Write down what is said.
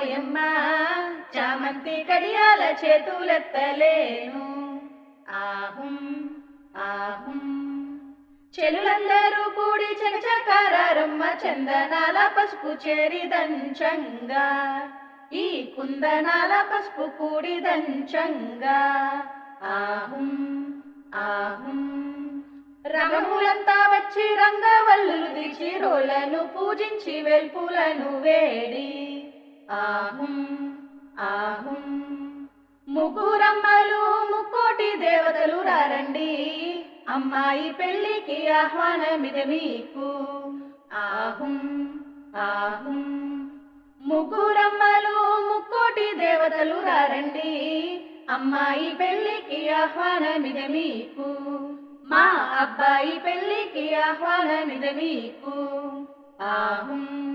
ఓయమ్మ చామంతి కడియాల చేతులెత్తలేను ఆహుం ఆహుం చెలులందరూ కూడి చకచకారమ్మ చందనాల పసుపు చేరిదంచంగా ఈ కుందనాల పసుపు కూడిదంచంగా ఆహుం ఆహుం రమణులంతా వచ్చి రంగవల్లులు దిచి రోలను పూజించి వెల్పులను వేడి ఆహుం ఆహుం ముగ్గురమ్మలు ముక్కోటి దేవతలు రారండి అమ్మాయి పెళ్లికి ఆహ్వానమిది మీకు ఆహుం ఆహుం ముగ్గురమ్మలు ముక్కోటి దేవతలు రారండి అమ్మాయి పెళ్లికి ఆహ్వానమిది మీకు మా అబ్బాయి పెళ్లికి ఆహ్వానమిది మీకు ఆహుం